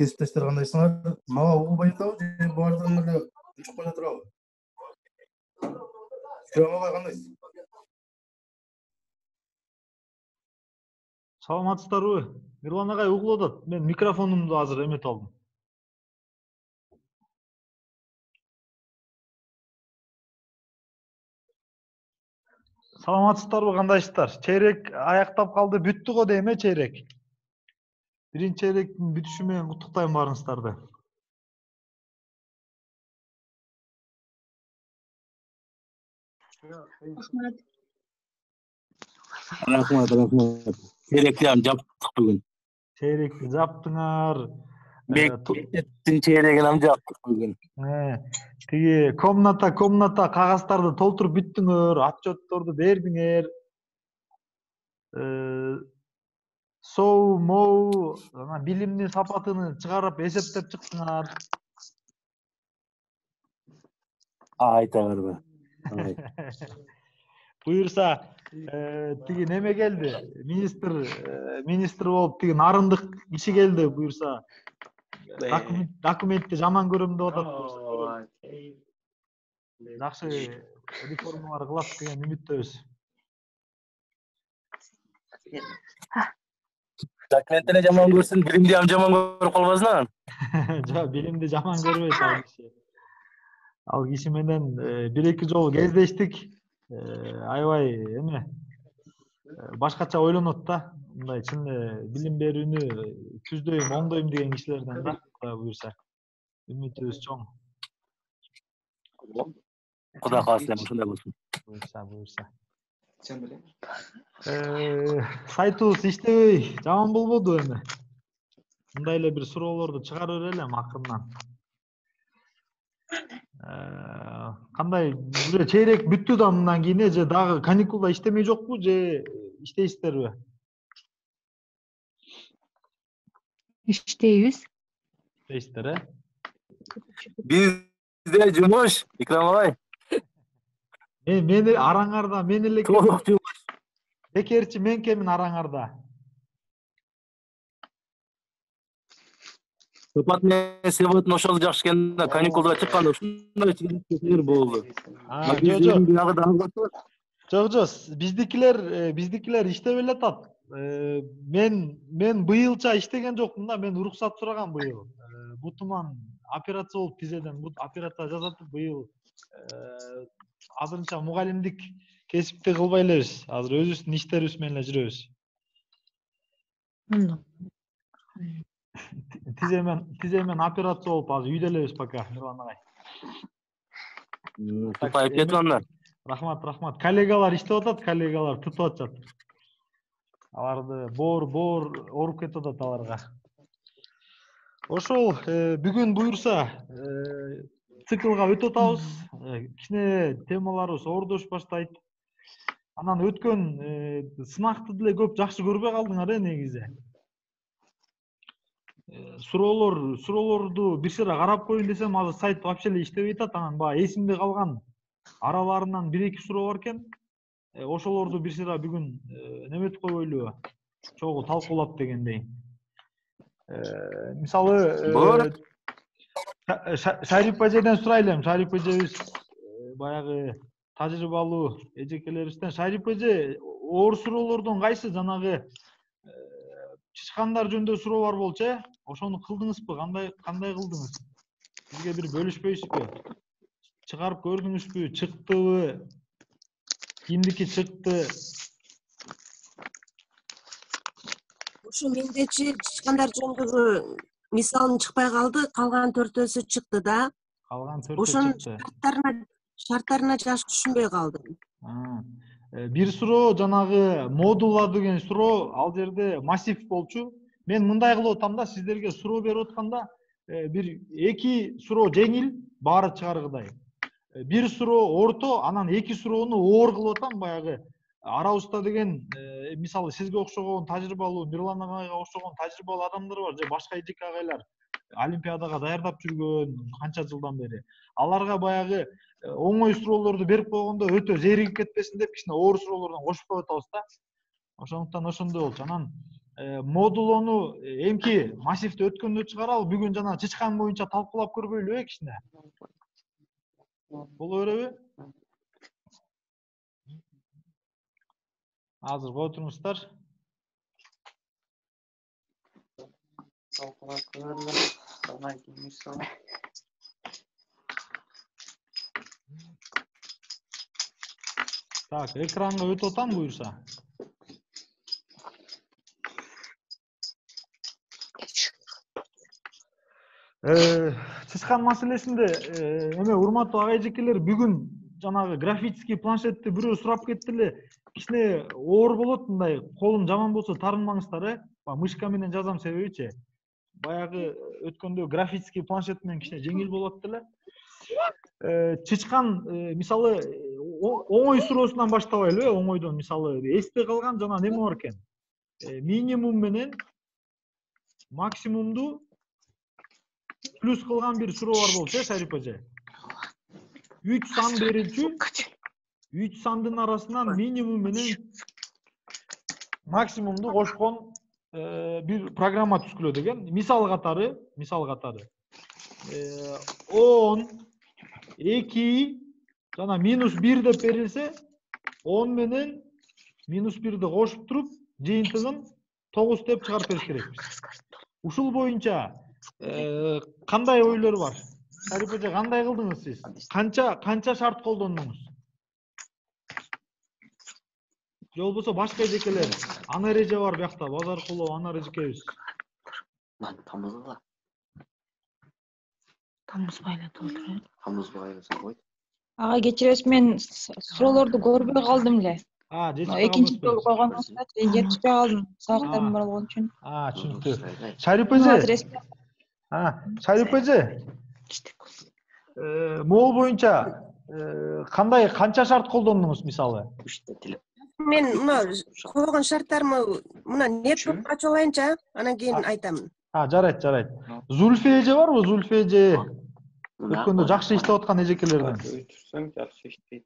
кесиптештер кандайсыңар? Мага угулбай атабы же баардыгын эле учуп кое турабы? Шүрөм агай кандайсыз? Саламатсыздарбы? Мирлан агай угулуп атат. Мен микрофонумду азыр эметип алдым. Саламатсыздарбы, кандайсыздар? Чейрек аяктап калды, бүттү го дейм, чейрек. Биринчи чейректин бүтүшү менен куттуктайм баарыңыздарды. Рахмат. Чейректи жаптык бүгүн. Чейректи жаптыңар. Мектептин чейрегин жаптык бүгүн. Тиги комната кагаздарды толтуруп бүттүңөр, отчетторду бердиңер. Соу, моу, билимдин сапатын чыгарып эсептеп чыктыңар. Айта бербе. Буюрса, тиги неме келди. Министр болуп тиги нарындык киши келди, буюрса. Документти жаман көрөм деп атат. Жакшы реформалар кылат деген үмүттөбүз. Документти жаман көрсүн, билимди жаман көрүп калбасына. Жок, билимди жаман көрбөйт ал киши. Ал киши менен бир-эки жолу кездештик. Аябай эме башкача ойлонот да. Мындай чын билим берүүнү түздөйм, оңдойм деген кишилерден да, Кудай буйрса. Үмүтүбүз чоң. Кудай кааласа ушундай болсун. Буйрса. Сайтыбыз иштебей жаман болбоду эми. Мындай эле бир суроолорду чыгарып берелим акырынан. Кандай бир чейрек бүттү да мындан кийин же дагы каникулда иштемей жокпу же иштейсиздерби? İşteyiz. İşteyiz, Bizde жумуш, Икрам агай. Мени араңарда, мен эле толук жумуш. Бекерчи мен кемин араңарда. Сапат менен Себоттун ошол жакшы экенде, каникулга чыкканда ушундай чыгып болду. Жок, биздикилер иштеп эле атат. Мен быйылча иштеген жокмун да, мен уруксат сурагам быйыл. Бутуман операция болуп тизеден операция жасатып быйыл азырынча мугалимдик кесипти кылбай элебиз. Азыр өзүбүздүн иштерибиз менен эле жүрөбүз. Тиземен операция болуп азыр үйдө элебиз пока, Мирлан агай. Тупайып кетип Рахмат. Коллегалар иштеп атат, коллегалар тутуп атышат. Аларды боор ооруп кетип атат аларга. Ошол бүгүн буйрса циклга өтүп атабыз. Кичине темаларыбыз оордош баштайт. Анан өткөн сынакты деле көп жакшы көрбөй калдыңар негизи. Суроолорду бир сыйра карап коеюн десем, азыр сайт вообще эле иштебей атат. Анан баягы эсимде калган араларынан бир-эки суроо бар экен. Ошолорду бир сыйра бүгүн неметип койбойлубу? Чогуу талкуулап дегендей. Мисалы, Шарип эжеден сурайлым. Шарип эжебиз баягы тажрыйбалуу эжекелерибизден. Шарип эже оор суроолордон кайсы жанагы чычкандар жөнүндө суроолор болчу, ошону кылдыңызбы? Кандай кылдыңыз? Бизге бир бөлүшпөйсүзбү? Чыгарып көрдүңүзбү? Чыктыбы? Кимдики чыкты? Ушу мендечи чычкандар жөнүндөгү мисалым чыкпай калды, калган төртөөсү чыкты да. Калган төртөө Ошонун чыкты. шарттарына жаш түшүнбөй калдым. Бир суроо жанагы модула деген суроо, ал жерде массив болчу. Мен мындай кылып атам да, сиздерге суроо берип атканда, бир эки суроо жеңил, баары чыгаргыдай. Бир суроо орто, анан эки суроону оор кылып атам, баягы арабызда деген мисалы сизге окшогон тажрыйбалуу, Мирлан агайга окшогон тажрыйбалуу адамдар бар, же башка эжеке агайлар олимпиадага даярдап жүргөн канча жылдан бери. Аларга баягы оңой суроолорду берип койгондо өтө зеригип кетпесин деп кичине оор суроолордон кошуп коюп атабыз да. Ошондуктан ошондой болчу. Анан модулону эмки массивде өткөндө чыгаралы, бүгүн жана чычкан боюнча талкуулап көрбөйлүбү кичине? Боло береби? Азыр кое туруңуздар. Так, экранга өтүп атам буюрса. Чычкан маселесинде эме урматтуу ага эжекелер, бүгүн жанагы графический планшетти бирөө сурап кетти эле. Кичине оор болот, мындай колум жаман болсо тарынмаңыздар, мышка менен жазам себебичи. Баягы өткөндө графический планшет менен кичине жеңил болот эле. Чычкан мисалы оңой суроосунан баштабайлыбы? Оңойдон мисалы эсте калган жана неме бар экен? Минимум менен максимумду плюс кылган бир суроо бар болчу, Шарип эже. 3 сан берилчү. 3 сандын арасынан минимум менен максимумду кошкон bir программа түзгүлө деген. Мисал катары 10, 2 жана -1 деп берилсе, 10 менен -1'ди кошуп туруп, жыйынтыгын 9 деп чыгарып бериш керекпиз. Ушул боюнча кандай ойлор бар? Шарип эже, кандай кылдыңыз сиз? Канча шарт колдондуңуз? Же болбосо башка эжекелер? Анар эже бар биякта, Базаркулова Анар эжекебиз. Тамызбайлы толтурат. Тамызбайлы койт. Ага, кечиресиз, мен суроолорду көрбөй калдым эле. Экинчи суроо койгонуңузда жетишпей калдым. Сабактарым бар болгон үчүн. Түшүнүктүү. Шарип эже. Шарип эже. Могул боюнча канча шарт колдондуңуз мисалы? Мен мына койгон шарттарымы мына нетворк ачып алайынчы, анан кийин айтамын. Жарайт. Зульфе эже барбы? Зульфе эже өткөндө жакшы иштеп аткан эжекелерден. Өтүрсөң жакшы иштейт.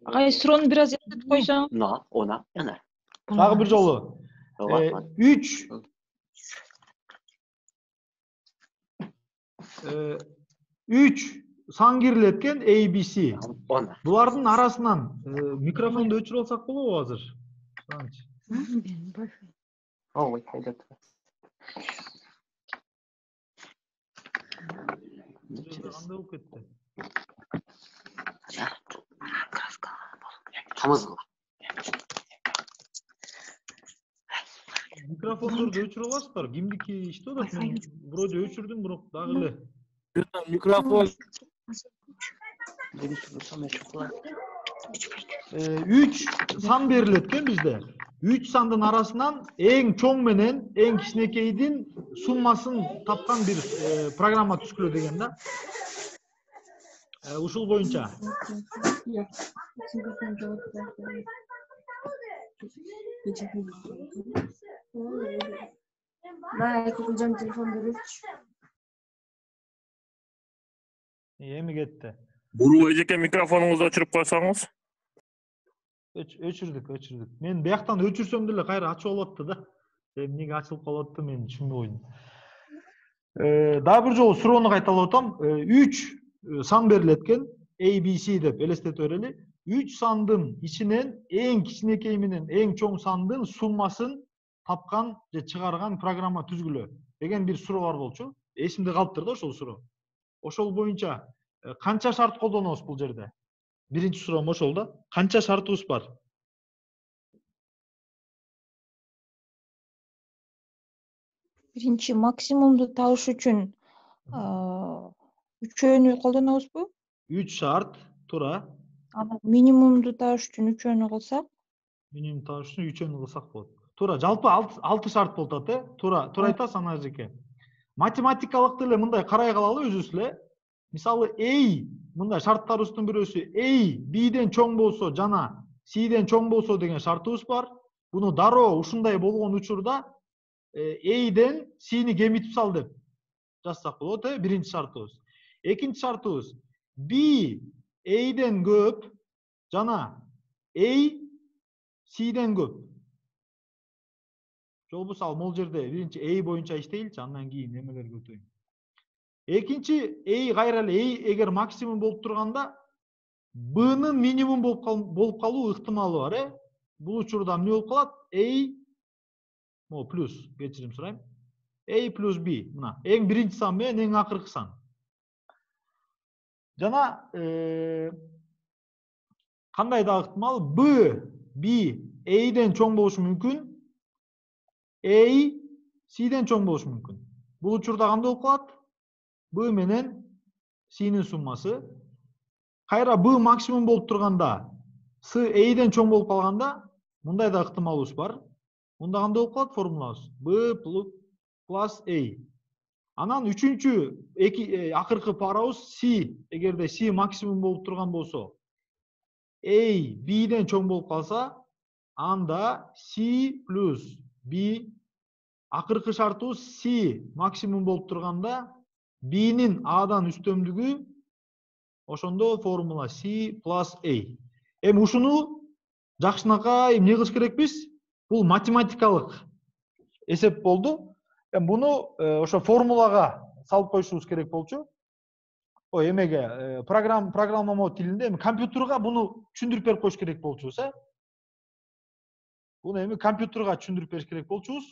Ага, суроону бир аз эстетип койсоң. Она. Дагы бир жолу. 3 сан кирилет экен, ABC. Булардын арасынан микрофонду өчүрүп алсак болобу азыр? Ой, кайда тур. Кандай болуп кетти? Тамызгыла. Микрофондорду өчүрүп аласыздар. Кимдики иштеп атат? Мен вроде өчүрдүм, бирок дагы эле. Микрофон. 3 сан берилет экен бизде. 3 сандын арасынан эң чоң менен эң кичинекейдин суммасын тапкан бир программа түзгүлө деген да. Ушул боюнча. Эми кетти. Буруу эжеке, микрофонуңузду өчүрүп койсоңуз. Өчүрдүк. Мен бияктан өчүрсөм деле кайра ачып алатты да. Эмнеге ачылып калатты, мен түшүнбөй койдум. Дагы бир жолу суроону кайталап атам. 3 сан берилет экен, ABC деп элестетип берели. 3 сандын ичинен эң кичинекей менен эң чоң сандын суммасын тапкан же чыгарган программа түзгүлө деген бир суроо бар болчу. Эсимде калыптыр да ошол суроо. Ошол боюнча канча шарт колдонобуз бул жерде? Биринчи суроом ошол да. Канча шартыбыз бар? Биринчи максимумду табыш үчүн үчөөнү колдонобузбу? 3 шарт, туура. Анан минимумду табыш үчүн үчөөнү кылсак? Минимум табыш үчүн үчөөнү кылсак болот. Туура, жалпы 6 шарт болуп атат, Туура айтасыз Анар эжеке. Математикалык деле мындай карай калалы өзүбүз эле. Мисалы A мындай шарттарыбыздын бирөөсү A B'ден чоң болсо жана C'ден чоң болсо деген шартыбыз бар. Буну дароо ушундай болгон учурда A'ден C'ни кемитип сал деп жазсак болот, биринчи шартыбыз. Экинчи шартыбыз B A'ден көп жана A C'ден көп. Жол мисалы могул жерде биринчи A боюнча иштейличи, андан кийин эмелерге өтөйүн. Экинчи A кайра эле A эгер максимум болуп турганда B'нын минимум болуп калуу ыктымалы бар, Бул учурда эмне болуп калат? A плюс, кечирим сурайм. A плюс B. Мына эң биринчи сан менен эң акыркы сан. Жана кандай да ыктымал? B A'ден чоң болушу мүмкүн. A C'ден чоң болушу мүмкүн. Бул учурда кандай болуп калат? B менен C'нин суммасы. Кайра B максимум болуп турганда, C A'ден чоң болуп калганда, мындай да ыктымалыбыз бар. Мында кандай болуп калат формулабыз? B плюс A. Анан үчүнчү акыркы парабыз C. Эгерде C максимум болуп турган болсо, A B'ден чоң болуп калса, анда C плюс B акыркы шартыбыз C максимум болуп турганда, B'нин A'дан үстөмдүгү, ошондо формула C плюс A. Эми ушуну жакшынакай эмне кылыш керекпиз? Бул математикалык эсеп болду. Эми буну ошо формулага салып коюшубуз керек болчу. Ой, эмеге программалоо тилинде эми компьютерга буну түшүндүрүп берип коюш керек болчубуз, Буну эми компьютерга түшүндүрүп бериш керек болчубуз.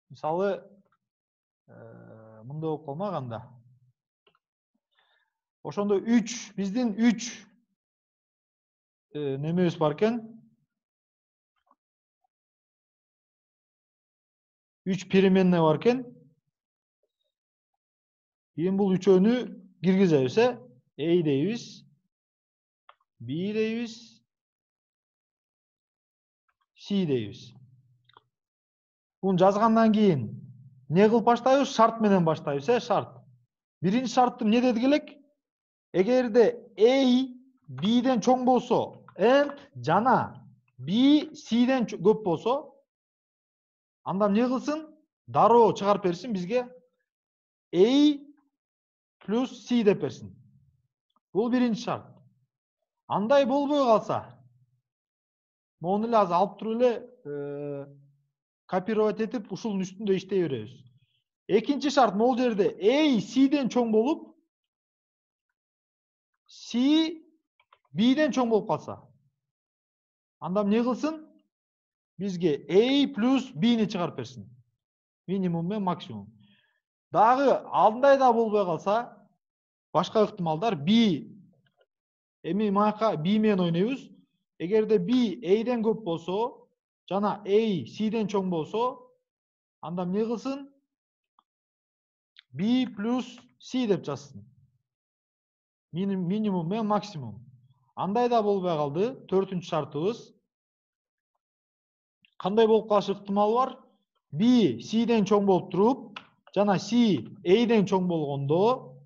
Мисалы, мындай болуп калмаганда. Ошондо биздин 3 немебиз бар экен. 3 переменная бар экен. Кийин бул үчөөнү киргизебиз, A дейбиз, B дейбиз, C дейбиз. Буну жазгандан кийин эмне кылып баштайбыз? Шарт менен баштайбыз, шарт. Биринчи шартты эмне дедик элек? Эгерде A B'ден чоң болсо, and жана B C'ден көп болсо, анда эмне кылсын? Дароо чыгарып берсин бизге A плюс C деп берсин. Бул биринчи шарт. Андай болбой калса, мону эле азыр алып туруп эле копировать этип, ушунун үстүндө иштей беребиз. Экинчи шарт могул жерде A C'ден чоң болуп, C B'ден чоң болуп калса, анда эмне кылсын? Бизге A плюс B'ни чыгарып берсин. Минимум менен максимум. Дагы андай да болбой калса, башка ыктымалдар B. Эми маяка B менен ойнойбуз. Эгерде B A'ден көп болсо, жана A C'ден чоң болсо, анда эмне кылсын? B плюс C деп жазсын. Минимум менен максимум. Андай да болбой калды. Төртүнчү шартыбыз. Кандай болуп калышы ыктымалы бар? B C'ден чоң болуп туруп, жана C A'ден чоң болгондо,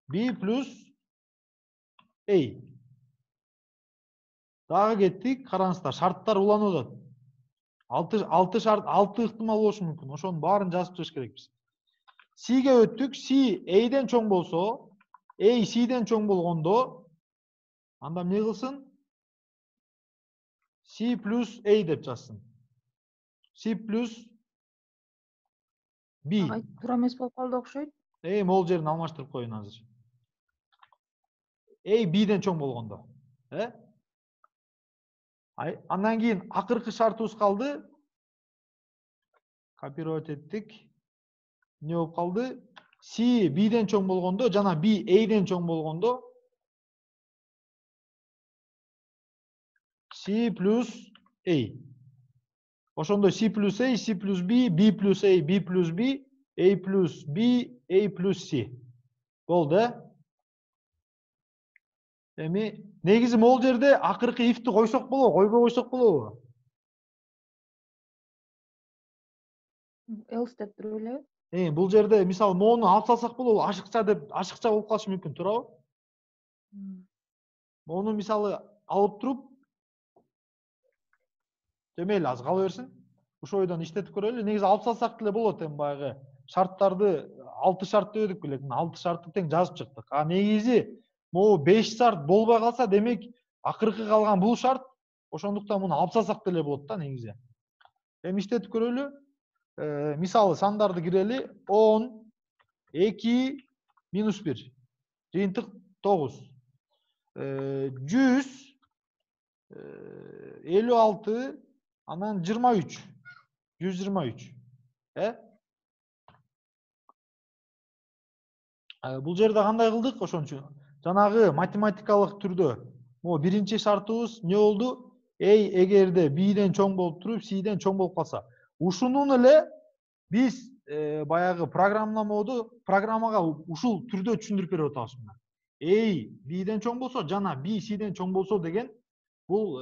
B плюс A. Дагы кеттик, караңыздар, шарттар уланып атат. 6 шарт, 6 ыктымал болушу мүмкүн. Ошонун баарын жазып чыгыш керекпиз. C'ге өттүк. C A'ден чоң болсо, A C'ден чоң болгондо, анда эмне кылсын? C плюс A деп жазсын. C плюс B. Туура эмес болуп калды окшойт. Могул жерин алмаштырып коюн азыр. A B'ден чоң болгондо. Андан кийин акыркы шартыбыз калды. Копировать эттик. Эмне болуп калды? C B'ден чоң болгондо, жана B A'ден чоң болгондо, C плюс A. Ошондо C плюс A, C плюс B, B плюс A, B плюс B, A плюс B, A плюс C. Болду, Эми негизи могул жерде акыркы ifти койсок болобу, койбой койсок болобу? Else деп туруп эле. Бул жерде мисалы моуну алып салсак болобу, ашыкча болуп калышы мүмкүн, туурабы? Моуну мисалы алып туруп, демейли азыр кала берсин. Ушул ойдон иштетип көрөлү. Негизи алып салсак деле болот, эми баягы шарттарды 6 шарт деп эдик белек. 6 шартты тең жазып чыктык. Негизи могу 5 шарт болбой калса, демек акыркы калган бул шарт Ошондуктан муну алып салсак деле болот да негизи. Эми иштетип көрөлү. Мисалы сандарды кирели. 10, 2, минус 1. Жыйынтык 9. 100, 56, анан 23. 123. Бул жерде кандай кылдык ошончу? Жанагы математикалык түрдө могу биринчи шартыбыз эмне болду? Эгерде B'ден чоң болуп туруп, C'ден чоң болуп калса. Ушунун эле биз баягы программага ушул түрдө түшүндүрүп берип атабыз. B'ден чоң болсо жана B C'ден чоң болсо деген бул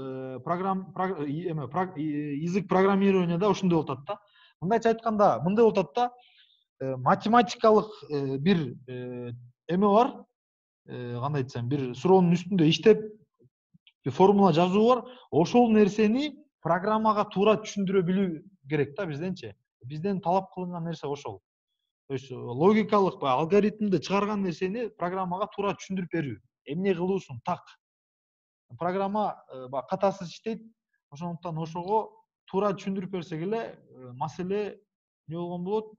язык программированияда ушундай болуп атат да. Мындайча айтканда, мындай болуп атат да. Математикалык бир эме бар. Кандай айтсам, бир суроонун үстүндө иштеп формула жазуу бар. Ошол нерсени программага туура түшүндүрө билүү керек да бизденчи. Бизден талап кылынган нерсе ошол. То есть логикалык алгоритмди чыгарган нерсени программага туура түшүндүрүп берүү. Эмне кылуусун так. Программа катасыз иштейт. Ошондуктан ошого туура түшүндүрүп берсек эле маселе эмне болгон болот?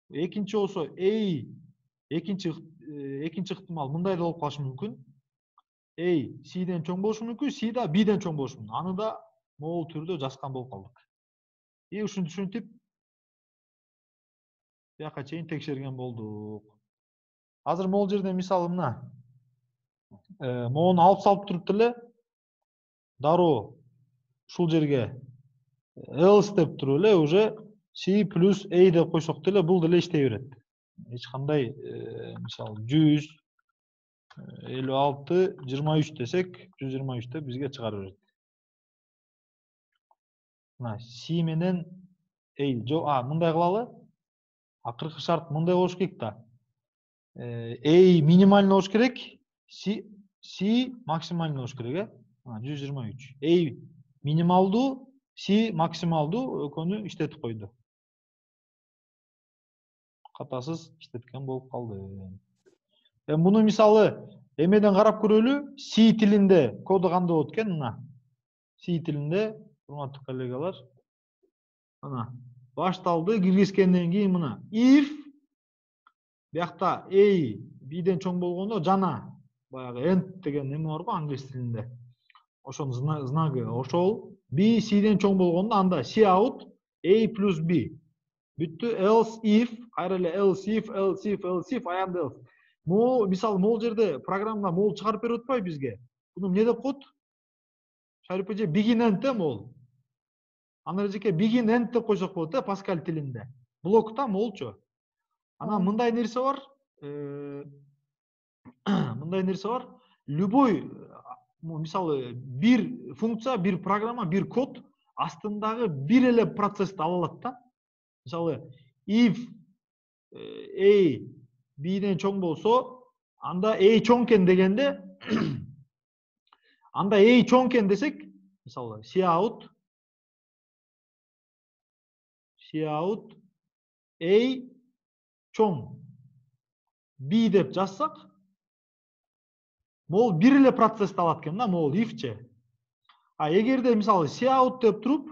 Экинчи болсо экинчи ыктымал мындай да болуп калышы мүмкүн. C'ден чоң болушу мүмкүн, C да B'ден чоң болушу мүмкүн. Аны да могул түрдө жазган болуп калдык. Ушуну түшүнтүп бияка чейин текшерген болдук. Азыр могул жерде мисалы мына. Могуну алып салып туруп деле дароо ушул жерге else деп туруп эле уже C плюс A деп койсок деле бул деле иштей берет. Эч кандай мисалы 100 56 23 десек 123 деп бизге чыгарып берет. Мына C менен A мындай кылалы. Акыркы шарт мындай болуш керек да. A минимальный болуш керек, C максимальный болуш керек, 123. A минималдуу, C максималдуу экөөнү иштетип койду. Катасыз иштеткен болуп калды. Буну мисалы эмеден карап көрөлү. C тилинде коду кандай болот экен мына. C тилинде, урматтуу коллегалар, мына башталды, киргизгенден кийин мына if биякта A B'ден чоң болгондо жана баягы end деген эме бар го англис тилинде. Ошонун знагы ошол B C'ден чоң болгондо анда C out A плюс B. Бүттү else if, кайра эле else if, аянды else. Могу мисалы могул жерде программада могул чыгарып берип атпайбы бизге? Буну эмне деп коет? Шарип эже begin end могул. Аны эжеке begin end деп койсок болот Pascal тилинде. Блокта могулчу. Анан мындай нерсе бар. Мындай нерсе бар. Любой мисалы бир функция, бир программа, бир код астындагы бир эле процессти ала алат да. Мисалы if A B'ден чоң болсо, анда A чоң экен дегенде, анда A чоң экен десек, мисалы C out A чоң B деп жазсак, могул бир эле процессти алат экен да, могул ifче. Эгерде мисалы C out деп туруп,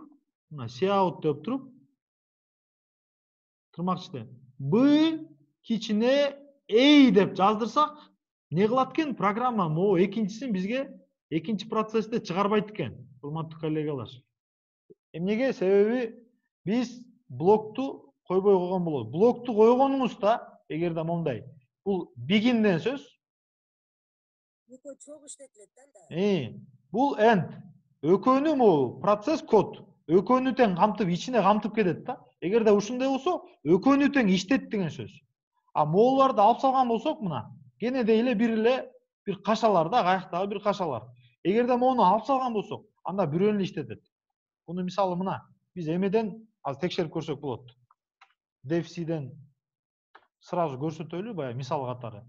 тырмак ичинде B кичине A деп жаздырсак, не кылат экен? Программа могу экинчисин бизге экинчи процессти чыгарбайт экен, урматтуу коллегалар. Эмнеге? Себеби биз блокту койбой койгон болот. Блокту койгонубузда, эгерде мондай, бул begin'ден сөз. Экөө чоң иштетилет да. Бул end. Экөөнү могу процесс код. Экөөнү тең камтып, ичине камтып кетет да. Эгерде ушундай болсо, экөөнү тең иштет деген сөз. Могуларды алып салган болсок мына, кенеде эле бир кашалар да, каяктагы бир кашалар. Эгерде могуну алып салган болсок, анда бирөөнү эле иштетет. Буну мисалы мына, биз эмеден азыр текшерип көрсөк болот. Def-C'ден сразу көрсөтөлү, бая мисал катары.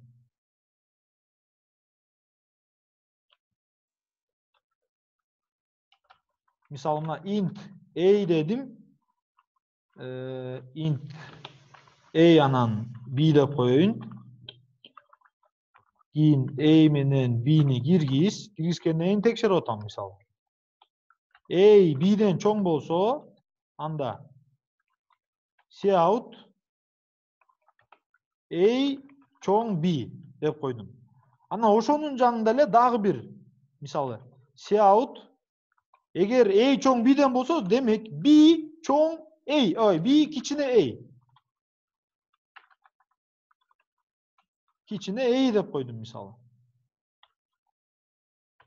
Мисалы мына int A дедим. Int A анан B деп коеюн. Кийин A менен B-ни киргизгенден кийин текшерип атам мисалы. A B'den çoğ bolsa anda C out A çoğ B dep koydum. Ana ошонун жанында эле дагы bir мисалы C out эгер A çoğ B'den bolsa demek B çoğ A, B кичине A. Кичине A dep koydum мисалы.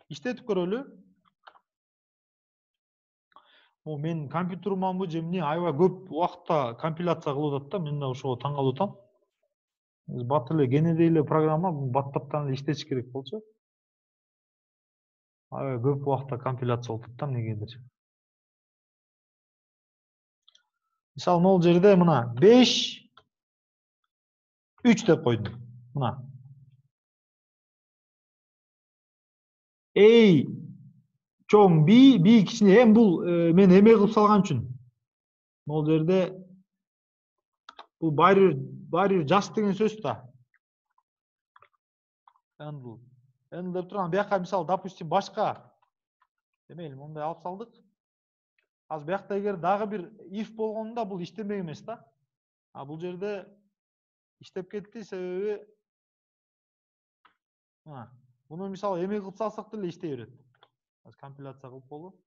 İştetip көрөлү. Мен компьютерманбы же эмне аябай көп убакытта компиляция кылып атат да, мен да ошого таң калып атам. Бат эле кенедей эле программа баттаптан эле иштетиш керек болчу. Аябай көп убакытта компиляция болуп атат да эмнегедир. Мисалы могул жерде мына 5 3 деп койдум. Мына A çoğ B кичине эми бул мен эме кылып салган үчүн. Могул жерде бул баары бир just деген сөз да. Handle деп турган бияка мисалы допустим башка демейли мондай алып салдык. Азыр биякта эгер дагы бир if болгондо бул иштемек эмес да. А бул жерде иштеп кетти себеби буну мисалы эме кылып салсак деле иштей берет. Азыр компиляция кылып болду.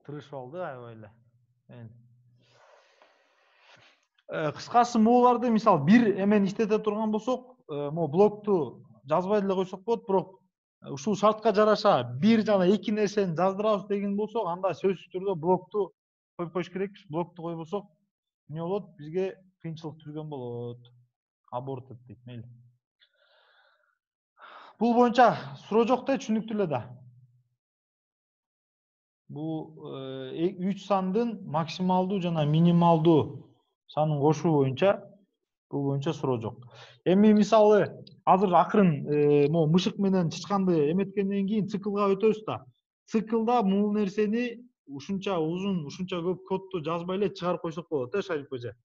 Тырышып алды аябай эле. Кыскасы могуларды мисалы бир эмени иштете турган болсок, могу блокту жазбай деле койсок болот, бирок ушул шартка жараша бир жана эки нерсени жаздырабыз деген болсок, анда сөзсүз түрдө блокту коюп коюш керекпиз. Блокту койбосок эмне болот? Бизге кыйынчылык түзгөн болот. Аборт дейт, мейли. Бул боюнча суроо жок да, түшүнүктүү эле да. Бул 3 сандын максималдуу жана минималдуу санын кошуу боюнча бул боюнча суроо жок. Эми мисалы азыр акырын могу мышык менен чычканды эметкенден кийин циклга өтөбүз да. Циклда бул нерсени ушунча узун, ушунча көп кодду жазбай эле чыгарып койсок болот да, Шариф эже.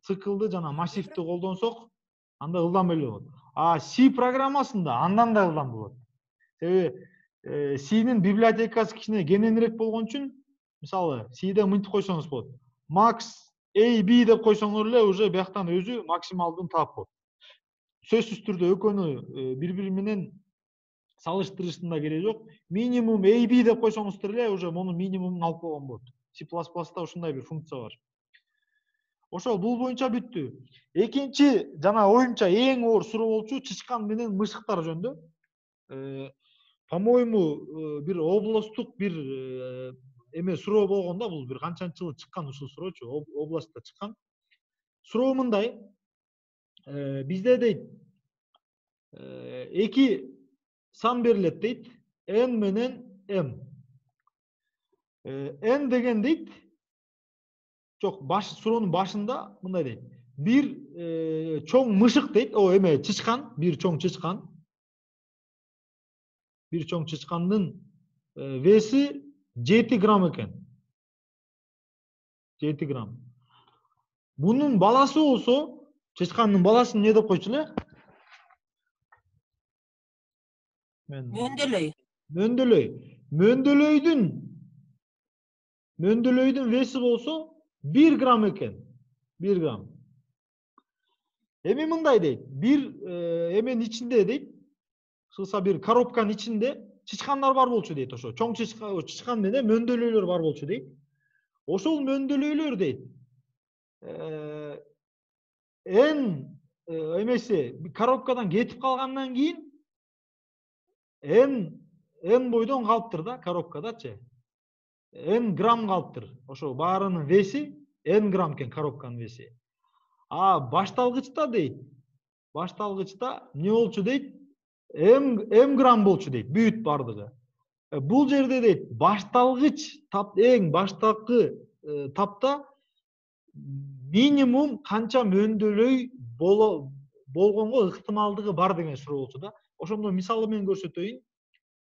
Циклды жана массивди колдонсок, анда ылдам эле болот. А C программасында андан да ылдам болот. Себеби C'нин библиотекасы кичине кененирээк болгон үчүн, мисалы C'де мынтип койсоңуз болот. Max A B деп койсоңор эле уже бияктан өзү максималдын таап болот. Сөзсүз түрдө экөөнү бири-бири менен салыштырыштын да кереги жок. Минимум A B деп койсоңуздар эле уже мунун минимумун алып койгон болот. C++да ушундай бир функция бар. Ошол бул боюнча бүттү. Экинчи жана оюмча эң оор суроо болчу чычкан менен мышыктар жөнүндө. По-моему, бир областтык бир эме суроо болгон да, бул бир канчанчы жылы чыккан ушул суроочу, областта чыккан. Суроо мындай: бизде дейт эки сан берилет дейт, n менен m. N деген дейт, жок, суроонун башында мындай дейт: бир чоң мышык дейт, эме чычкан, бир чоң чычкан. Bir çoğun çıçkandın vesi 7 gram eken. 7 gram. Bunun balası olsa, çıçkandın balasını ne de koyçulu? Möndelöy. Möndelöydün vesi olsa 1 gram eken. 1 gram. Emi mınday deyit. Emin içinde deyit. Kısa bir коробканын içinde çıçkanlar бар болчу дейт ошо. Чоң чычкан менен мөндөлөйлөр бар болчу дейт. Ошол мөндөлөйлөр дейт. N эмеси коробкадан кетип калгандан кийин n бойдон калыптыр да коробкадачы. N грамм калыптыр. Ошо баарынын веси n грамм экен коробканын веси. А башталгычта дейт. Башталгычта эмне болчу дейт? m грамм болчу дейт. Бүт бардыгы. Бул жерде дейт башталгыч тап эң баштапкы тапта минимум канча мөндөлөй болгонго ыктымалдыгы бар деген суроо болчу да. Ошондо мисалы менен көрсөтөйүн.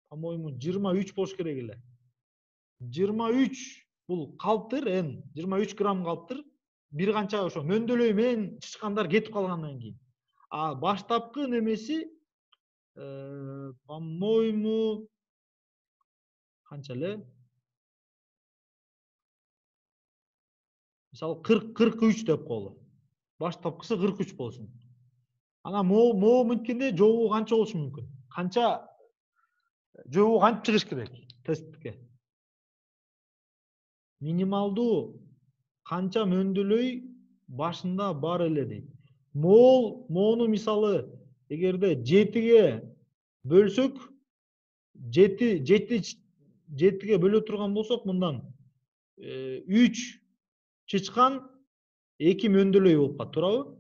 По-моему 23 болуш керек эле. 23 бул калыптыр n 23 грамм калыптыр. Бир канча ошо мөндөлөй менен чычкандар кетип калгандан кийин. А баштапкы немеси по-моему канча эле? Мисалы 43 деп коелу. Баштапкысы 43 болсун. Ана могу мүмкүндө жообу канча болушу мүмкүн? Канча жообу кантип чыгыш керек тестке? Минималдуу канча мөндөлөй башында бар эле дейт. Мону мисалы эгерде 7ге бөлсөк, 7ге бөлө турган болсок, мындан 3 чычкан 2 мөндөлөй болуп калат, туурабы?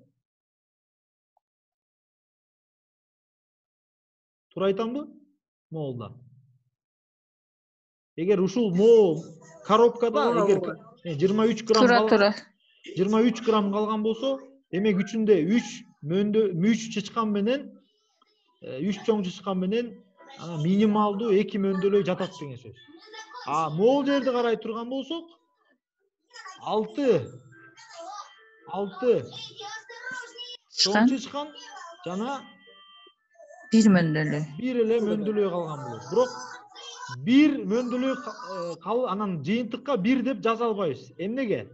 Туура айтамбы? Молда. Эгер ушул коробкада эгер 23 грамм калган, 23 грамм калган болсо, демек үчүндө 3 чычкан менен 3 чоң чычкан менен минималдуу 2 мөндөлөй жатат деген сөз. А могул жерди карай турган болсок, 6 чоң чычкан жана бир мөндөлөй. Бир эле мөндөлөй калган болот. Бирок бир мөндөлөй анан жыйынтыкка 1 деп жаза албайбыз. Эмнеге?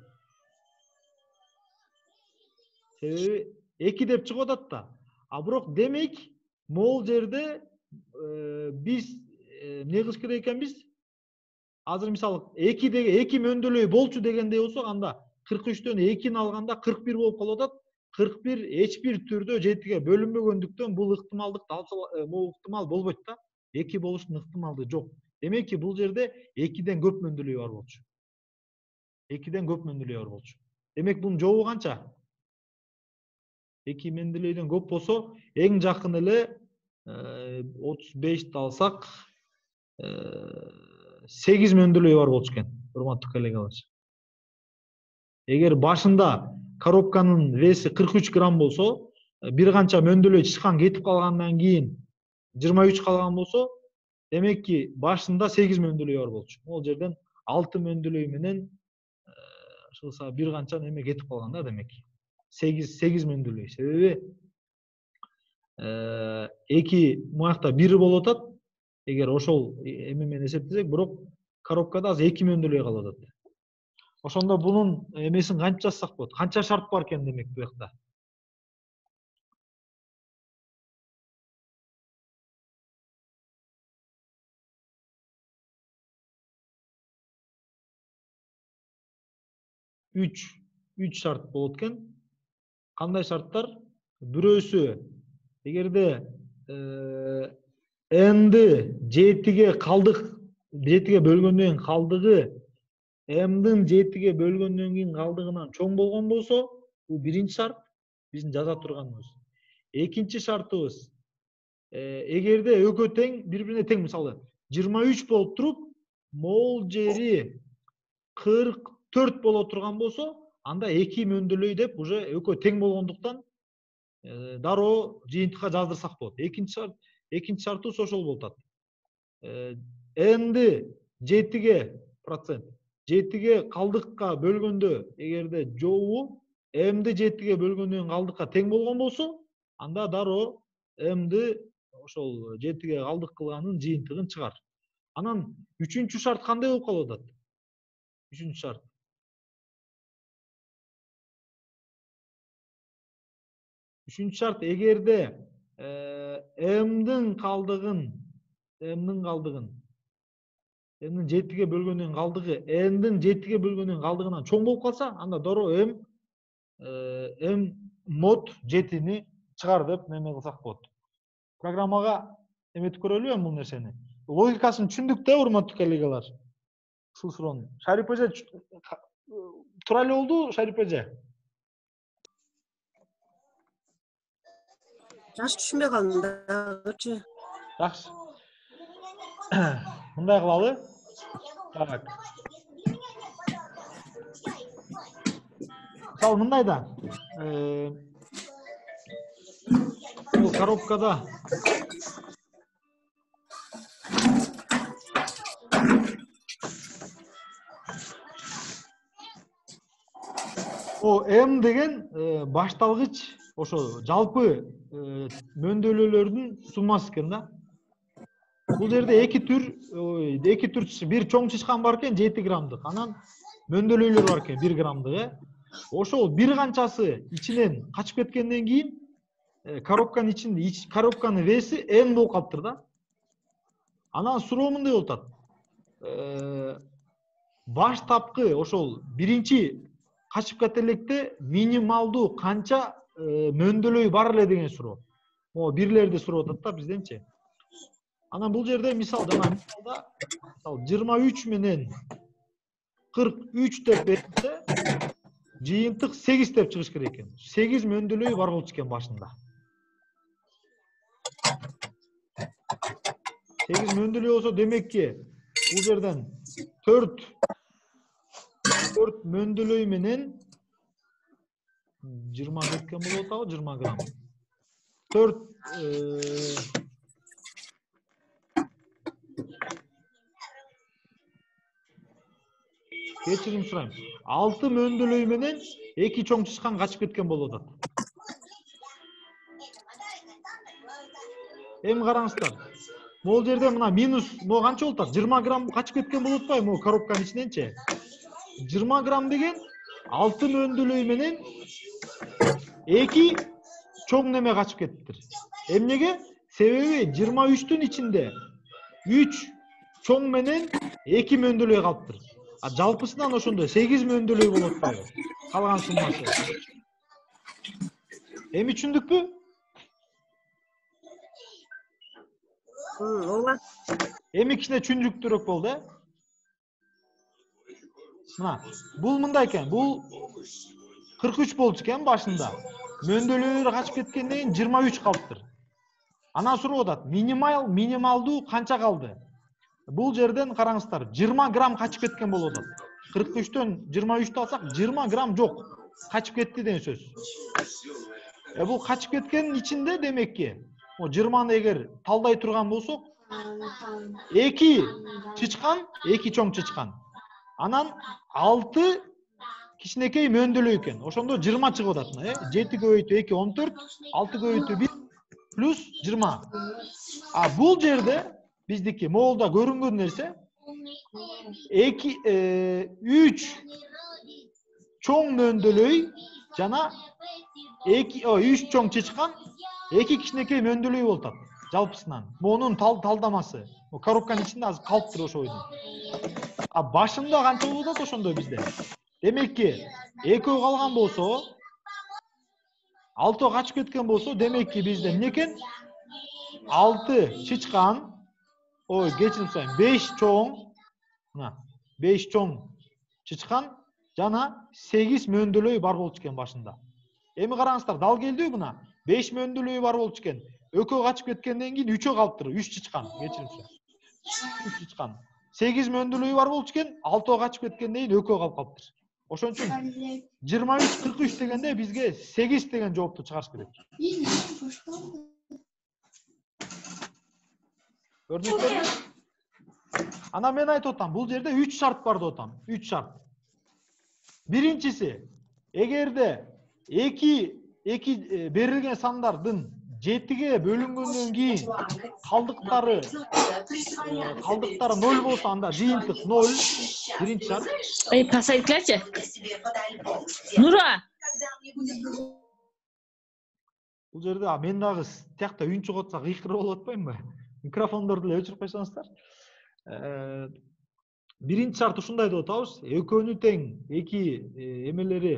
Себеби 2 деп чыгып атат да. А бирок демек могул жерде биз эмне кылыш керек экенбиз? Азыр мисалы 2 мөндөлөй болчу дегендей болсок, анда 43төн 2-ни алганда 41 болуп калып атат. 41 эч бир түрдө 7ге бөлүнбөгөндүктөн бул ыктымалдык ыктымал болбойт да. 2 болуштун ыктымалдыгы жок. Демек ки бул жерде 2ден көп мөндөлөй бар болчу. 2ден көп мөндөлөй бар болчу. Демек бунун жообу канча? 2 мөндөлөйдөн көп болсо, эң жакын эле 35 алсак 8 мөндөлөй бар болчу экен, урматтуу коллегалар. Эгер башында коробканын веси 43 грамм болсо, бир канча мөндөлөй чычкан кетип калгандан кийин 23 калган болсо, демек ки башында 8 мөндөлөй бар болчу. Ол жерден 6 мөндөлөй менен ошолса бир канча неме кетип калган да, демек. 8 мөндөлөй. Себеби 2 муякта 1 болуп атат. Эгер ошол эме менен эсептесек, бирок коробкада азыр 2 мөндөлөй калып атат. Ошондо бунун эмесин кантип жазсак болот? Канча шарт бар экен демек бу жакта? Үч шарт болот экен. Кандай шарттар? Бирөөсү эгерде n-ди 7ге бөлгөндөн кийин калдыгы m-дин 7ге бөлгөндөн кийин калдыгынан чоң болгон болсо, бул биринчи шарт, биздин жаза турганыбыз. Экинчи шартыбыз, эгерде экөө тең, бири-бирине тең, мисалы 23 болуп туруп, могул жери 44 боло турган болсо, анда 2 мөндөлөй деп уже экөө тең болгондуктан дароо жыйынтыкка жаздырсак болот. Экинчи шартыбыз ошол болуп атат. n-ди 7ге калдыкка бөлгөндө, эгерде жообу m-ди 7ге бөлгөндөн калдыкка тең болгон болсо, анда дароо m-ди ошол 7ге калдык кылганын жыйынтыгын чыгар. Анан үчүнчү шарт кандай болуп калып атат? Үчүнчү шарт. Üçüncü şart, эгерде m-дин калдыгын m-дин 7ге бөлгөндөн калдыгы n-дин 7ге бөлгөндөн калдыгынан чоң болуп калса, анда дароо m M mod 7'ni çıkar деп неме кылсак болот. Программага эметип көрөлүбү бул нерсени? Логикасын түшүндүк да, урматтуу коллегалар. Ушул суроонун. Шарип эже туура эле болду, Шарип эже? Жакшы түшүнбөй калдым дагычы. Жакшы. Мындай кылалы. Так. Мисалы мындай да. Бул коробкада М деген башталгыч ошо жалпы мөндөлүүлөрдүн суммасы экен да. Бул жерде эки түр бир чоң чычкан бар экен 7 граммдык. Анан мөндөлүүлөр бар экен 1 граммдык. Ошол бир канчасы ичинен качып кеткенден кийин коробканын ичинде коробканын веси М болуп калыптыр да. Анан суроо мындай болуп атат. Баштапкы ошол биринчи качып кете электе минималдуу канча мөндөлөй бар эле деген суроо. Могу бирлерди сурап атат да бизденчи. Анан бул жерде мисал жана мисалда 23 менен 43 деп берсе, жыйынтык 8 деп чыгыш керек экен. 8 мөндөлөй бар болчу экен башында. 8 мөндөлөй болсо демекки бул жерден 4 мөндөлөй менен 20 кеткен болуп атабы, 20 грамм. 4 кечирим сурайм. 6 мөндөлөй менен 2 чоң чычкан качып кеткен болуп атат. Эми караңыздар. Бул жерде мына минус могу канча болуп атат? 20 грамм качып кеткен болуп атпайбы могу коробканын ичиненчи? 20 грамм деген 6 мөндөлөй менен 2 чоң неме качып кетиптир. Эмнеге? Себеби 23-түн ичинде 3 чоң менен 2 мөндөлөй калыптыр. А жалпысынан ошондо 8 мөндөлөй болот атпайбы? Калган суммасы. Эми түшүндүкпү? Ооба. Эми кичине түшүнүктүүрөөк болду, Мына, бул мындай экен. Бул 43 болчу экен башында. Мөндөлөөлөр качып кеткенден кийин 23 калыптыр. Анан суроо атат. Минималдуу канча калды? Бул жерден караңыздар, 20 грамм качып кеткен болуп атат. 43төн 23-тү алсак, 20 грамм жок. Качып кетти деген сөз. Бул качып кеткендин ичинде демекки, 20-ны эгер талдай турган болсок, 2 чычкан, 2 чоң чычкан. Анан 6 кичинекей мөндөлөй экен. Ошондо 20 чыгып атат. 7 көбөйтүү 2 14, 6 көбөйтүү 1 плюс 20. А бул жерде биздики моолда көрүнгөн нерсе 3 чоң мөндөлөй жана 3 чоң чычкан, 2 кичинекей мөндөлөй болуп атат. Жалпысынан. Монун талдамасы. Коробканын ичинде азыр калыптыр ошо ойдун. А башында канча болуп атат ошондо бизде? Демекки, 2 калган болсо, 6 качып кеткен болсо, демекки бизде эмне экен? 6 чычкан, кечирип сурайм, 5 чоң, мына, 5 чоң чычкан жана 8 мөндөлөй бар болчу экен башында. Эми караңыздар, дал келдиби мына? 5 мөндөлөй бар болчу экен. 2 качып кеткенден кийин 3 калыптыр, 3 чычкан, кечирип сурайм. 3 чычкан. 8 мөндөлөй бар болчу экен, 6 качып кеткенден кийин 2 калып калыптыр. Ошон үчүн 23-43 дегенде бизге 8 деген жоопту чыгарыш керек. Көрдүңүздөрбү? Ана мен айтып атам, бул жерде 3 шарт бар деп атам. 3 шарт. Биринчиси, эгерде 2 берилген сандардын 7ге бөлүнгөндөн кийин калдыктары 0 болсо, анда жыйынтык 0. Биринчи шарт. Пасайтлачы. Нура. Бул жерде мен дагы тиякта үн чыгып атса кыйкырып болуп атпаймынбы? Микрофондорду эле өчүрүп койсоңуздар. Биринчи шарт ушундай деп атабыз. Экөөнү тең 2 эмелери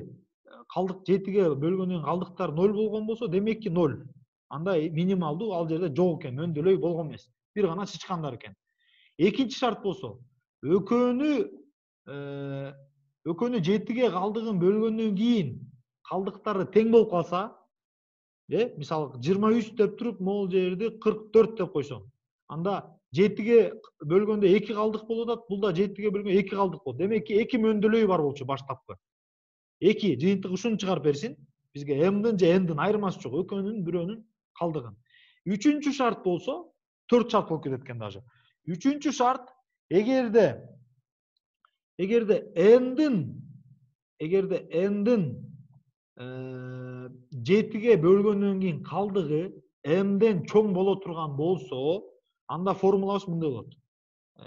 калдык 7ге бөлгөндөн калдыктар 0 болгон болсо, демек ки 0. Анда минималдуу ал жерде жок экен, өндөлөй болгон эмес. Бир гана чычкандар экен. Экинчи шарт болсо, экөөнү 7ге калдыгын бөлгөндөн кийин калдыктары тең болуп калса, мисалы 23 деп туруп, могул жерде 44 деп койсоң, анда 7ге бөлгөндө 2 калдык болуп атат, бул да 7ге бөлгөндө 2 калдык болот. Демек ки 2 мөндөлөй бар болчу баштапкы. 2 жыйынтык ушуну чыгарып берсин. Бизге m-дин же n-дин айырмасы жок, экөөнүн бирөөнүн калдыгын. Үчүнчү шарт болсо, 4 шарт болуп кетет экен даже. Үчүнчү шарт, эгерде n-дин 7ге бөлгөндөн кийин калдыгы m-ден чоң боло турган болсо, анда формулабыз мындай болот.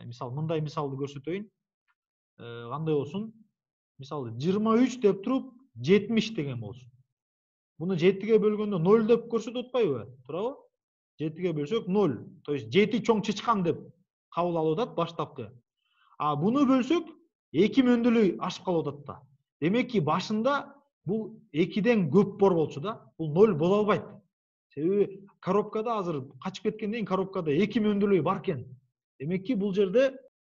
Мисалы, мындай мисалды көрсөтөйүн. Кандай болсун? Мисалы, 23 деп туруп 70 деген болсун. Буну 7ге бөлгөндө 0 деп көрсөтүп атпайбы? Туурабы? 7ге бөлсөк 0. То есть 7 чоң чычкан деп кабыл алып атат баштапкы. А буну бөлсөк 2 мөндөлөй ашып калып атат да. Демек ки башында бул 2ден көп бар болчу да, бул 0 боло албайт. Себеби коробкада азыр качып кеткенден кийин коробкада 2 мөндөлөй бар экен. Демек ки бул жерде